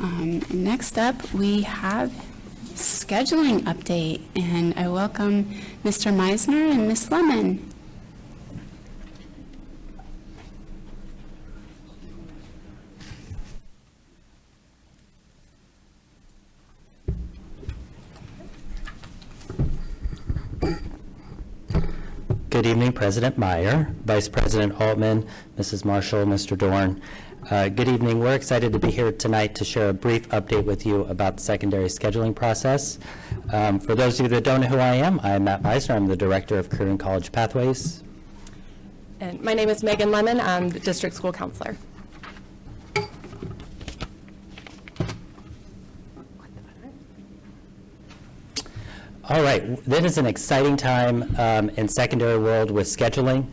Next up, we have scheduling update, and I welcome Mr. Meisner and Ms. Lemon. Good evening, President Meyer, Vice President Altman, Mrs. Marshall, Mr. Dorn. Good evening. We're excited to be here tonight to share a brief update with you about the secondary scheduling process. For those of you that don't know who I am Matt Meisner. I'm the Director of Career and College Pathways. And my name is Megan Lemon. I'm the District School Counselor. All right, that is an exciting time in secondary world with scheduling.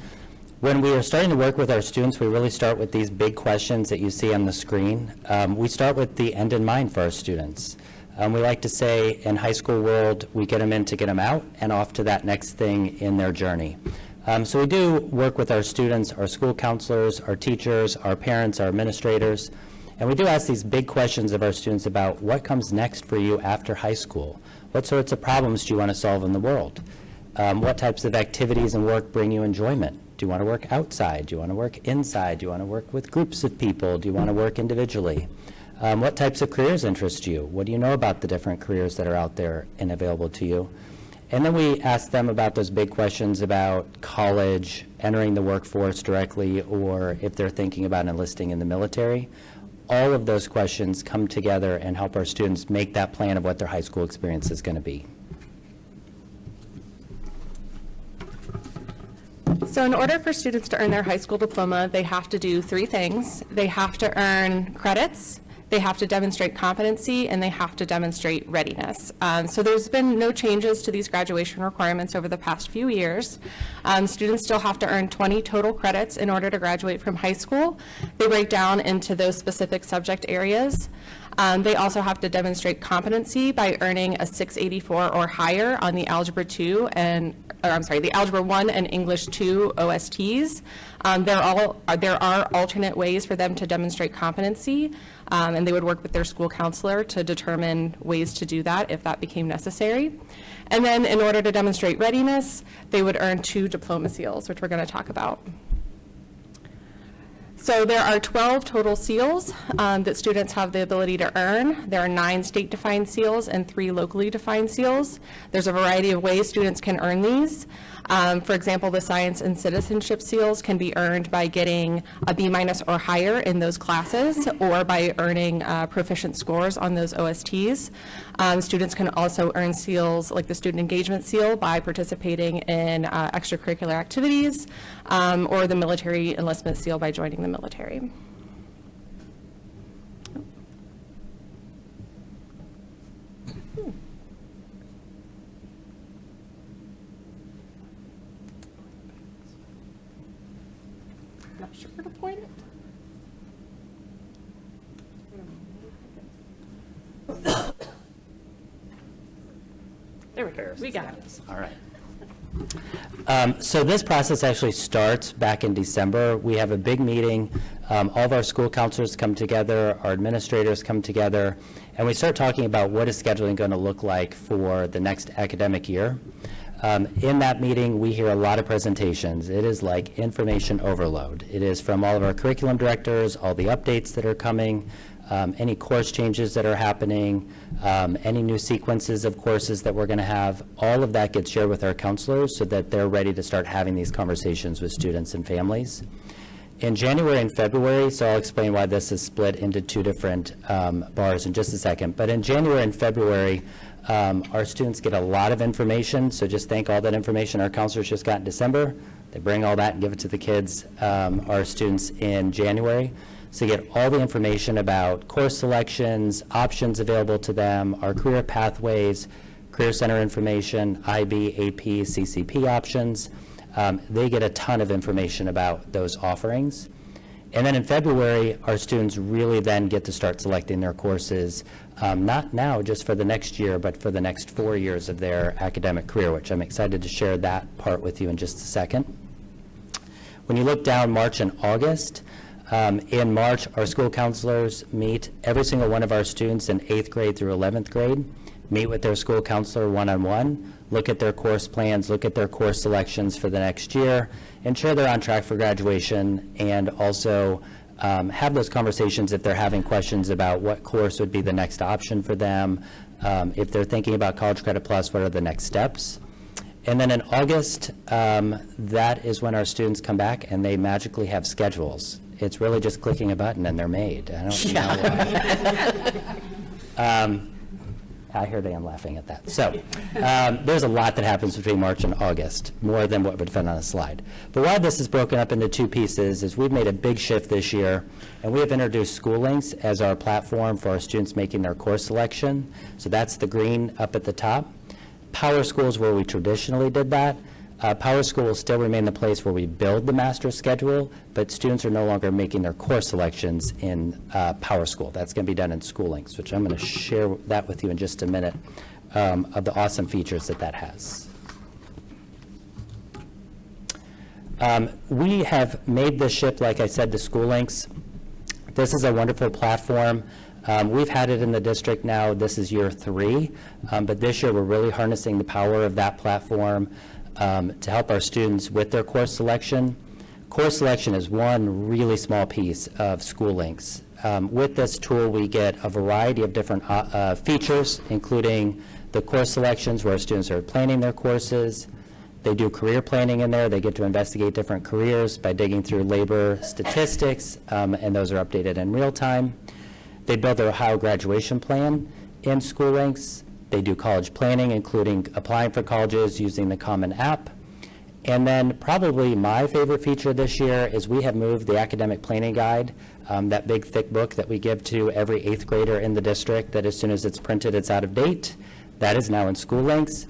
When we are starting to work with our students, we really start with these big questions that you see on the screen. We start with the end in mind for our students. We like to say in high school world, we get them in to get them out and off to that next thing in their journey. So we do work with our students, our school counselors, our teachers, our parents, our administrators, and we do ask these big questions of our students about what comes next for you after high school. What sorts of problems do you want to solve in the world? What types of activities and work bring you enjoyment? Do you want to work outside? Do you want to work inside? Do you want to work with groups of people? Do you want to work individually? What types of careers interest you? What do you know about the different careers that are out there and available to you? And then we ask them about those big questions about college, entering the workforce directly, or if they're thinking about enlisting in the military. All of those questions come together and help our students make that plan of what their high school experience is going to be. So in order for students to earn their high school diploma, they have to do three things. They have to earn credits, they have to demonstrate competency, and they have to demonstrate readiness. So there's been no changes to these graduation requirements over the past few years. Students still have to earn 20 total credits in order to graduate from high school. They break down into those specific subject areas. They also have to demonstrate competency by earning a 684 or higher on the Algebra 2 the Algebra 1 and English 2 OSTs. There are alternate ways for them to demonstrate competency, and they would work with their school counselor to determine ways to do that if that became necessary. And then in order to demonstrate readiness, they would earn 2 diploma seals, which we're going to talk about. So there are 12 total seals that students have the ability to earn. There are 9 state-defined seals and 3 locally defined seals. There's a variety of ways students can earn these. For example, the science and citizenship seals can be earned by getting a B- or higher in those classes, or by earning proficient scores on those OSTs. Students can also earn seals like the student engagement seal by participating in extracurricular activities, or the military enlistment seal by joining the military. Not sure where to point it. There we go. We got it. All right. So this process actually starts back in December. We have a big meeting. All of our school counselors come together, our administrators come together, and we start talking about what is scheduling going to look like for the next academic year. In that meeting, we hear a lot of presentations. It is like information overload. It is from all of our curriculum directors, all the updates that are coming, any course changes that are happening, any new sequences of courses that we're going to have. All of that gets shared with our counselors so that they're ready to start having these conversations with students and families. In January and February, so I'll explain why this is split into 2 different bars in just a second, but in January and February, our students get a lot of information, so just think all that information our counselors just got in December. They bring all that and give it to the kids, our students, in January. So you get all the information about course selections, options available to them, our career pathways, Career Center information, IB, AP, CCP options. They get a ton of information about those offerings. And then in February, our students really then get to start selecting their courses, not now just for the next year, but for the next 4 years of their academic career, which I'm excited to share that part with you in just a second. When you look down March and August, In March, our school counselors meet every single one of our students in 8th grade through 11th grade, meet with their school counselor one-on-one, look at their course plans, look at their course selections for the next year, ensure they're on track for graduation, and also have those conversations if they're having questions about what course would be the next option for them. If they're thinking about College Credit Plus, what are the next steps? And then in August, that is when our students come back and they magically have schedules. It's really just clicking a button and they're made. I don't know why. I hear Dan laughing at that. So there's a lot that happens between March and August, more than what would fit on a slide. But why this is broken up into two pieces is we've made a big shift this year, and we have introduced School Links as our platform for our students making their course selection. So that's the green up at the top. Power School is where we traditionally did that. Power School will still remain the place where we build the master schedule, but students are no longer making their course selections in Power School. That's going to be done in School Links, which I'm going to share that with you in just a minute, of the awesome features that has. We have made this shift, like I said, to School Links. This is a wonderful platform. We've had it in the district now. This is year 3, but this year we're really harnessing the power of that platform to help our students with their course selection. Course selection is one really small piece of School Links. With this tool, we get a variety of different features, including the course selections where students are planning their courses. They do career planning in there. They get to investigate different careers by digging through labor statistics, and those are updated in real time. They build their Ohio graduation plan in School Links. They do college planning, including applying for colleges using the Common App. And then probably my favorite feature this year is we have moved the academic planning guide, that big thick book that we give to every 8th grader in the district that as soon as it's printed, it's out of date. That is now in School Links.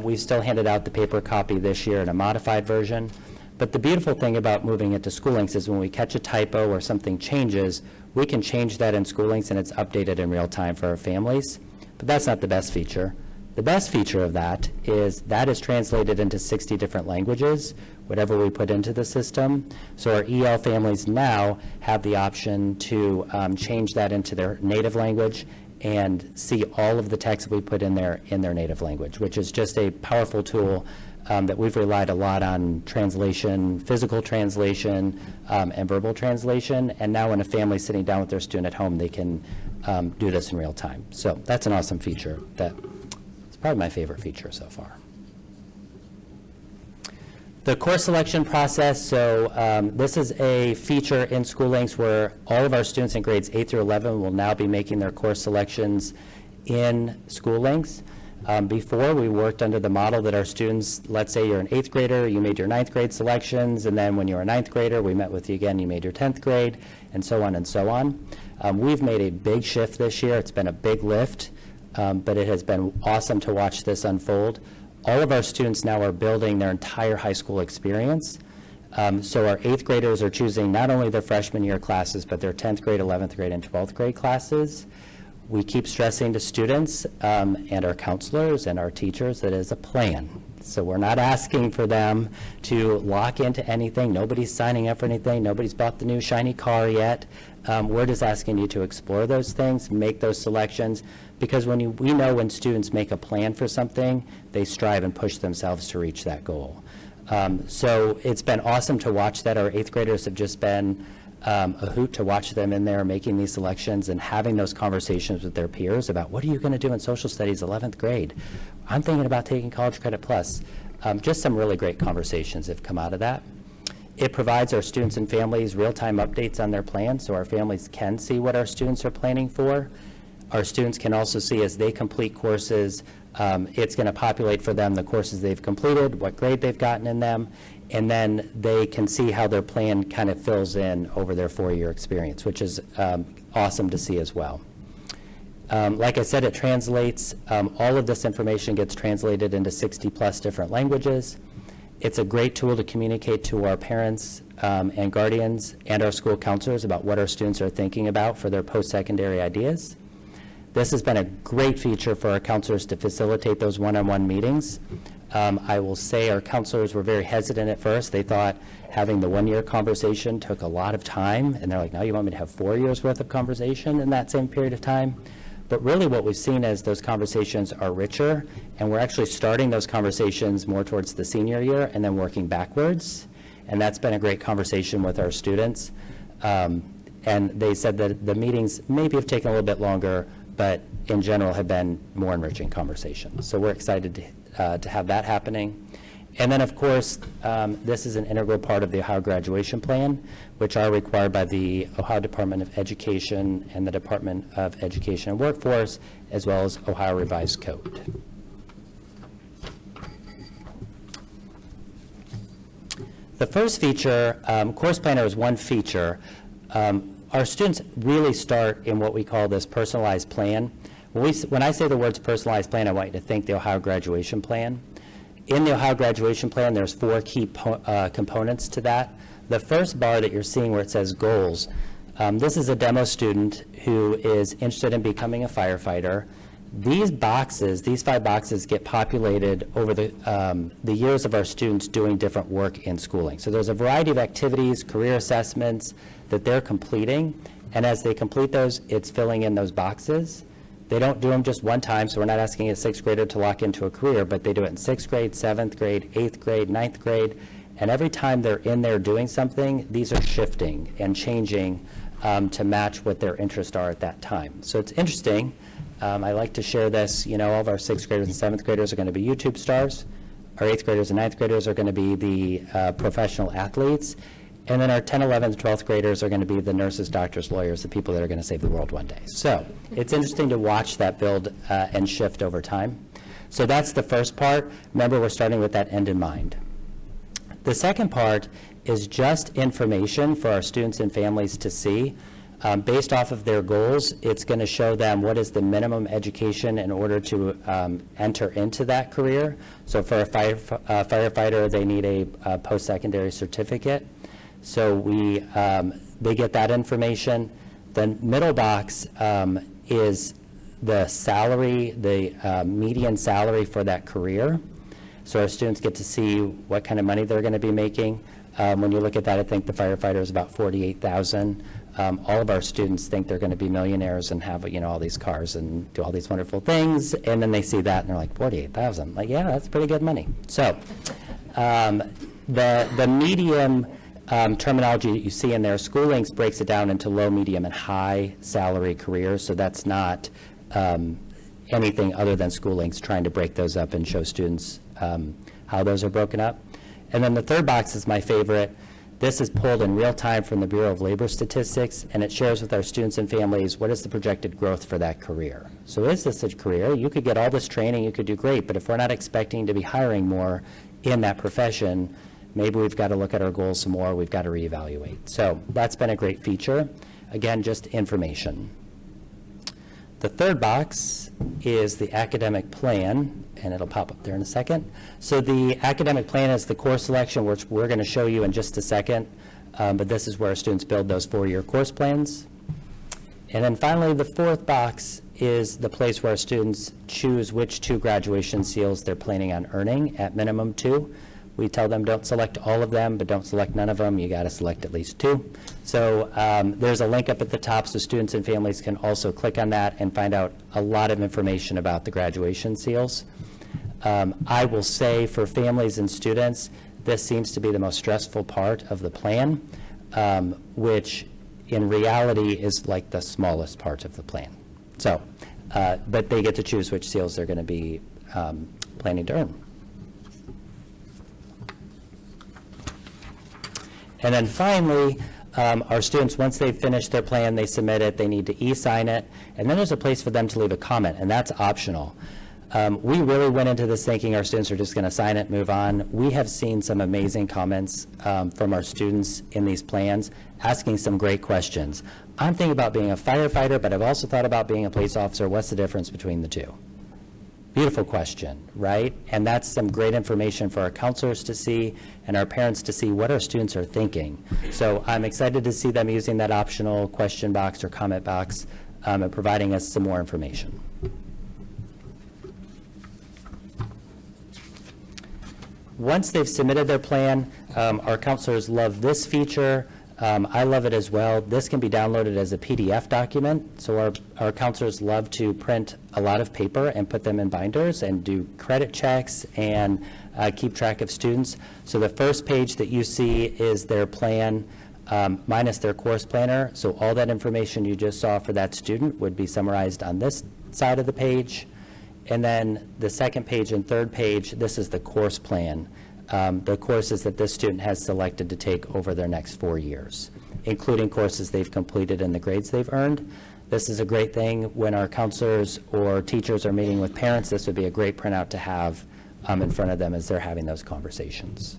We've still handed out the paper copy this year in a modified version. But the beautiful thing about moving it to School Links is when we catch a typo or something changes, we can change that in School Links and it's updated in real time for our families. But that's not the best feature. The best feature of that is translated into 60 different languages, whatever we put into the system. So our EL families now have the option to change that into their native language and see all of the text we put in their native language, which is just a powerful tool that we've relied a lot on translation, physical translation, and verbal translation. And now when a family's sitting down with their student at home, they can do this in real time. So that's an awesome feature that is probably my favorite feature so far. The course selection process, so this is a feature in School Links where all of our students in grades 8 through 11 will now be making their course selections in School Links. Before, we worked under the model that our students, let's say you're an 8th grader, you made your 9th grade selections, and then when you were a 9th grader, we met with you again, you made your 10th grade, and so on and so on. We've made a big shift this year. It's been a big lift, but it has been awesome to watch this unfold. All of our students now are building their entire high school experience. So our 8th graders are choosing not only their freshman year classes, but their 10th grade, 11th grade, and 12th grade classes. We keep stressing to students and our counselors and our teachers that it is a plan. So we're not asking for them to lock into anything. Nobody's signing up for anything. Nobody's bought the new shiny car yet. We're just asking you to explore those things, make those selections, because we know when students make a plan for something, they strive and push themselves to reach that goal. So it's been awesome to watch that. Our 8th graders have just been a hoot to watch them in there making these selections and having those conversations with their peers about what are you going to do in social studies 11th grade? I'm thinking about taking College Credit Plus. Just some really great conversations have come out of that. It provides our students and families real-time updates on their plans so our families can see what our students are planning for. Our students can also see as they complete courses, it's going to populate for them the courses they've completed, what grade they've gotten in them, and then they can see how their plan kind of fills in over their 4-year experience, which is awesome to see as well. Like I said, it translates, all of this information gets translated into 60+ different languages. It's a great tool to communicate to our parents and guardians and our school counselors about what our students are thinking about for their post-secondary ideas. This has been a great feature for our counselors to facilitate those one-on-one meetings. I will say our counselors were very hesitant at first. They thought having the one-year conversation took a lot of time, and they're like, no, you want me to have 4 years worth of conversation in that same period of time? But really what we've seen is those conversations are richer, and we're actually starting those conversations more towards the senior year and then working backwards. And that's been a great conversation with our students. And they said that the meetings maybe have taken a little bit longer, but in general have been more enriching conversations. So we're excited to have that happening. And then, of course, this is an integral part of the Ohio graduation plan, which are required by the Ohio Department of Education and the Department of Education and Workforce, as well as Ohio Revised Code. The first feature, Course Planner is one feature. Our students really start in what we call this personalized plan. When I say the words personalized plan, I want you to think the Ohio graduation plan. In the Ohio graduation plan, there's 4 key components to that. The first bar that you're seeing where it says goals, this is a demo student who is interested in becoming a firefighter. These boxes, these 5 boxes, get populated over the years of our students doing different work in schooling. So there's a variety of activities, career assessments that they're completing, and as they complete those, it's filling in those boxes. They don't do them just one time, so we're not asking a 6th grader to lock into a career, but they do it in 6th grade, 7th grade, 8th grade, 9th grade, and every time they're in there doing something, these are shifting and changing to match what their interests are at that time. So it's interesting. I like to share this. You know, all of our 6th graders and 7th graders are going to be YouTube stars. Our 8th graders and 9th graders are going to be the professional athletes. And then our 10th, 11th, 12th graders are going to be the nurses, doctors, lawyers, the people that are going to save the world one day. So it's interesting to watch that build and shift over time. So that's the first part. Remember, we're starting with that end in mind. The second part is just information for our students and families to see. Based off of their goals, it's going to show them what is the minimum education in order to enter into that career. So for a firefighter, they need a post-secondary certificate. So they get that information. The middle box is the salary, the median salary for that career. So our students get to see what kind of money they're going to be making. When you look at that, I think the firefighter is about $48,000. All of our students think they're going to be millionaires and have, you know, all these cars and do all these wonderful things, and then they see that and they're like, $48,000. Like, yeah, that's pretty good money. So the medium terminology that you see in there, SchoolLinks breaks it down into low, medium, and high salary careers. So that's not anything other than SchoolLinks trying to break those up and show students how those are broken up. And then the third box is my favorite. This is pulled in real time from the Bureau of Labor Statistics, and it shares with our students and families what is the projected growth for that career. So is this a career? You could get all this training, you could do great, but if we're not expecting to be hiring more in that profession, maybe we've got to look at our goals some more, we've got to reevaluate. So that's been a great feature. Again, just information. The third box is the academic plan, and it'll pop up there in a second. So the academic plan is the course selection, which we're going to show you in just a second, but this is where our students build those 4-year course plans. And then finally, the fourth box is the place where our students choose which 2 graduation seals they're planning on earning, at minimum 2. We tell them don't select all of them, but don't select none of them. You got to select at least 2. So there's a link up at the top so students and families can also click on that and find out a lot of information about the graduation seals. I will say for families and students, this seems to be the most stressful part of the plan, which in reality is like the smallest part of the plan. So, but they get to choose which seals they're going to be planning to earn. And then finally, our students, once they've finished their plan, they submit it, they need to e-sign it, and then there's a place for them to leave a comment, and that's optional. We really went into this thinking our students are just going to sign it, move on. We have seen some amazing comments from our students in these plans, asking some great questions. I'm thinking about being a firefighter, but I've also thought about being a police officer. What's the difference between the 2? Beautiful question, right? And that's some great information for our counselors to see and our parents to see what our students are thinking. So I'm excited to see them using that optional question box or comment box and providing us some more information. Once they've submitted their plan, our counselors love this feature. I love it as well. This can be downloaded as a PDF document, so our counselors love to print a lot of paper and put them in binders and do credit checks and keep track of students. So the first page that you see is their plan minus their course planner. So all that information you just saw for that student would be summarized on this side of the page. And then the second page and third page, this is the course plan. The courses that this student has selected to take over their next 4 years, including courses they've completed and the grades they've earned. This is a great thing when our counselors or teachers are meeting with parents. This would be a great printout to have in front of them as they're having those conversations.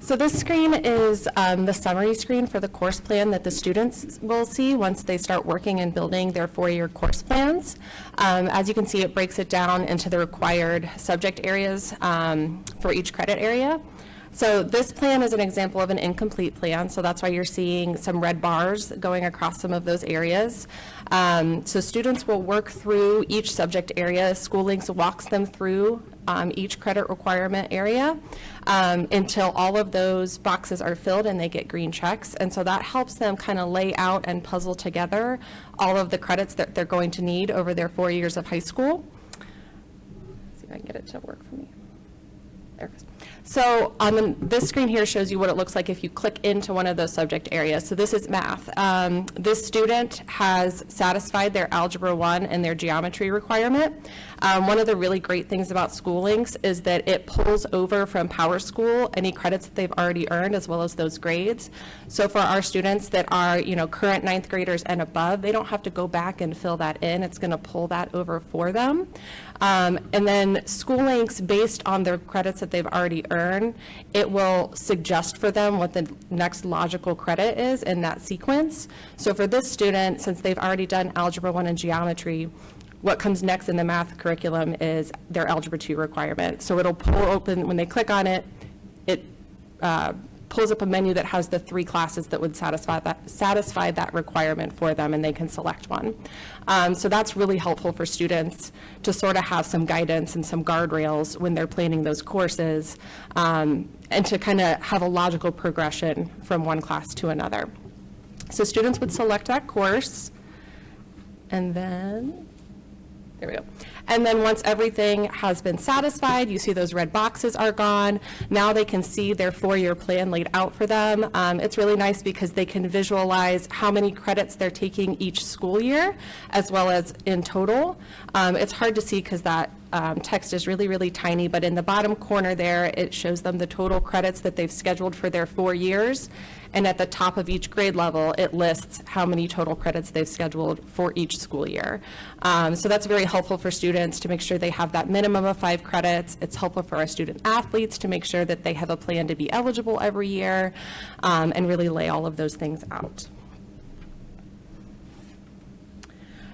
So this screen is the summary screen for the course plan that the students will see once they start working and building their 4-year course plans. As you can see, it breaks it down into the required subject areas for each credit area. So this plan is an example of an incomplete plan, so that's why you're seeing some red bars going across some of those areas. So students will work through each subject area. SchoolLinks walks them through each credit requirement area until all of those boxes are filled and they get green checks. And so that helps them kind of lay out and puzzle together all of the credits that they're going to need over their 4 years of high school. Let's see if I can get it to work for me. There it goes. So on this screen here shows you what it looks like if you click into one of those subject areas. So this is math. This student has satisfied their Algebra 1 and their geometry requirement. One of the really great things about SchoolLinks is that it pulls over from PowerSchool any credits that they've already earned as well as those grades. So for our students that are, current 9th graders and above, they don't have to go back and fill that in. It's going to pull that over for them. And then SchoolLinks, based on their credits that they've already earned, it will suggest for them what the next logical credit is in that sequence. So for this student, since they've already done Algebra 1 and geometry, what comes next in the math curriculum is their Algebra 2 requirement. So it'll pull open, when they click on it, it pulls up a menu that has the 3 classes that would satisfy that requirement for them, and they can select one. So that's really helpful for students to sort of have some guidance and some guardrails when they're planning those courses, and to kind of have a logical progression from one class to another. So students would select that course, and then, there we go. And then once everything has been satisfied, you see those red boxes are gone. Now they can see their 4-year plan laid out for them. It's really nice because they can visualize how many credits they're taking each school year, as well as in total. It's hard to see because that text is really, really tiny, but in the bottom corner there, it shows them the total credits that they've scheduled for their 4 years. And at the top of each grade level, it lists how many total credits they've scheduled for each school year. So that's very helpful for students to make sure they have that minimum of 5 credits. It's helpful for our student athletes to make sure that they have a plan to be eligible every year, and really lay all of those things out.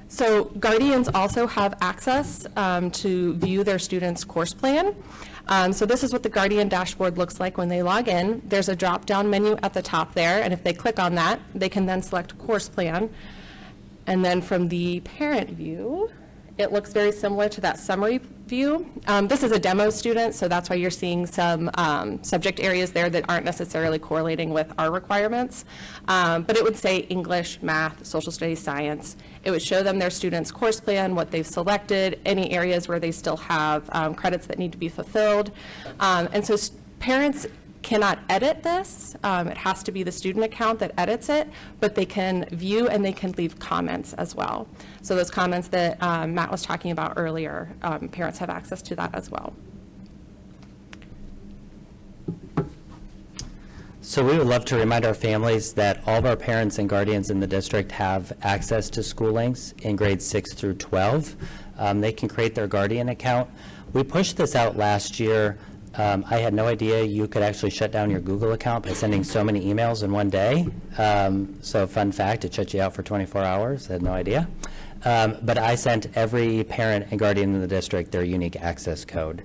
So guardians also have access to view their students' course plan. So this is what the Guardian dashboard looks like when they log in. There's a drop-down menu at the top there, and if they click on that, they can then select course plan. And then from the parent view, it looks very similar to that summary view. This is a demo student, so that's why you're seeing some subject areas there that aren't necessarily correlating with our requirements. But it would say English, math, social studies, science. It would show them their students' course plan, what they've selected, any areas where they still have credits that need to be fulfilled. And so parents cannot edit this. It has to be the student account that edits it, but they can view and they can leave comments as well. So those comments that Matt was talking about earlier, parents have access to that as well. So we would love to remind our families that all of our parents and guardians in the district have access to SchoolLinks in grades 6 through 12. They can create their guardian account. We pushed this out last year. I had no idea you could actually shut down your Google account by sending so many emails in one day. So fun fact, it shut you out for 24 hours. I had no idea. But I sent every parent and guardian in the district their unique access code.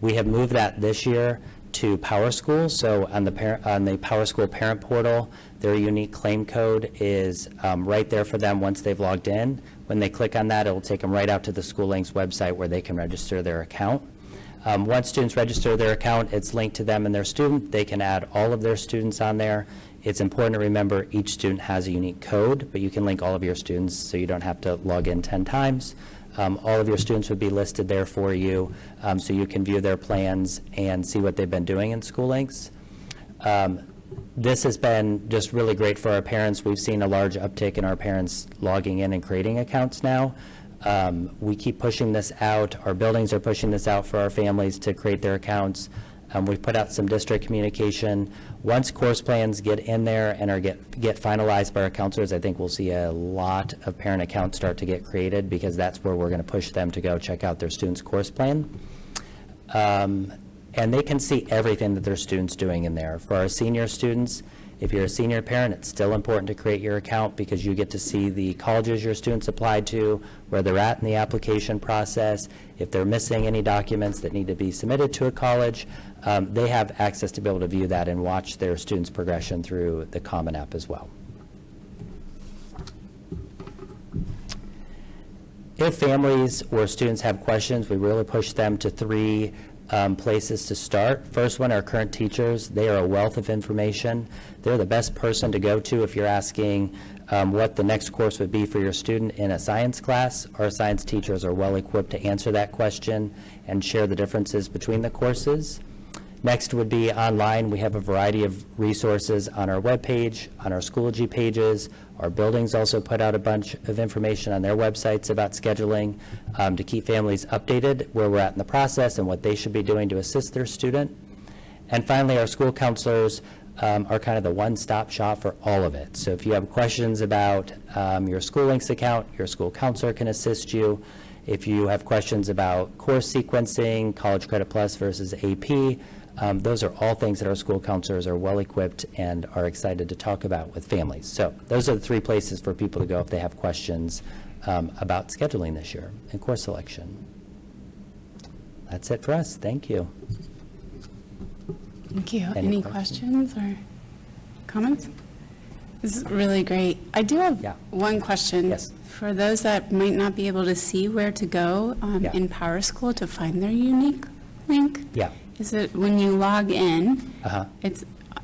We have moved that this year to PowerSchool. So on the PowerSchool parent portal, their unique claim code is right there for them once they've logged in. When they click on that, it will take them right out to the School Links website where they can register their account. Once students register their account, it's linked to them and their student. They can add all of their students on there. It's important to remember each student has a unique code, but you can link all of your students so you don't have to log in 10 times. All of your students would be listed there for you, so you can view their plans and see what they've been doing in School Links. This has been just really great for our parents. We've seen a large uptick in our parents logging in and creating accounts now. We keep pushing this out. Our buildings are pushing this out for our families to create their accounts. We've put out some district communication. Once course plans get in there and are get finalized by our counselors, I think we'll see a lot of parent accounts start to get created, because that's where we're going to push them to go check out their student's course plan. And they can see everything that their student's doing in there. For our senior students, if you're a senior parent, it's still important to create your account, because you get to see the colleges your students applied to, where they're at in the application process. If they're missing any documents that need to be submitted to a college, they have access to be able to view that and watch their students' progression through the Common App as well. If families or students have questions, we really push them to 3 places to start. First one are current teachers. They are a wealth of information. They're the best person to go to if you're asking what the next course would be for your student in a science class. Our science teachers are well equipped to answer that question and share the differences between the courses. Next would be online. We have a variety of resources on our webpage, on our Schoology pages. Our buildings also put out a bunch of information on their websites about scheduling to keep families updated where we're at in the process and what they should be doing to assist their student. And finally, our school counselors are kind of the one-stop shop for all of it. So if you have questions about your School Links account, your school counselor can assist you. If you have questions about course sequencing, College Credit Plus versus AP, those are all things that our school counselors are well equipped and are excited to talk about with families. So those are the 3 places for people to go if they have questions about scheduling this year and course selection. That's it for us. Thank you. Thank you. Any Any questions? questions or comments? This is really great. I do have Yeah. one question. Yes. For those that might not be able to see where to go Yeah. in PowerSchool to find their unique link, Yeah. is it when you log in, Uh-huh.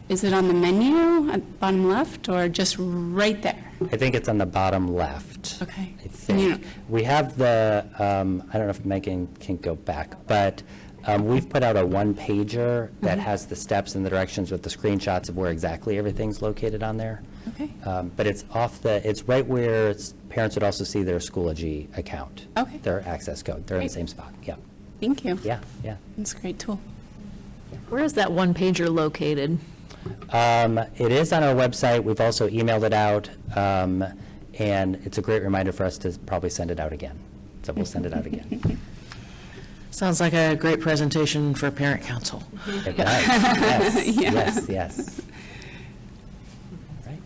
is it on the menu at bottom left or just right there? I think it's on the bottom left. Okay. I And you think. We have the, I don't know if Megan can go back, but we've put out a one-pager that has the steps and the directions with the screenshots of where exactly everything's located on there. Okay. But it's it's right where parents would also see their Schoology account. Okay. Their access code. They're in the Great. same spot. Yeah. Thank you. Yeah, yeah. That's a great tool. Where is that one pager located? It is on our website. We've also emailed it out, and it's a great reminder for us to probably send it out again. So we'll send it out again. Sounds like a great presentation for parent council. It does. Yes, yes. Right.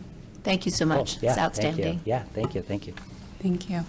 Thank you so Cool. much. Yeah, It's thank you. outstanding. Yeah, thank you, thank you. Thank you.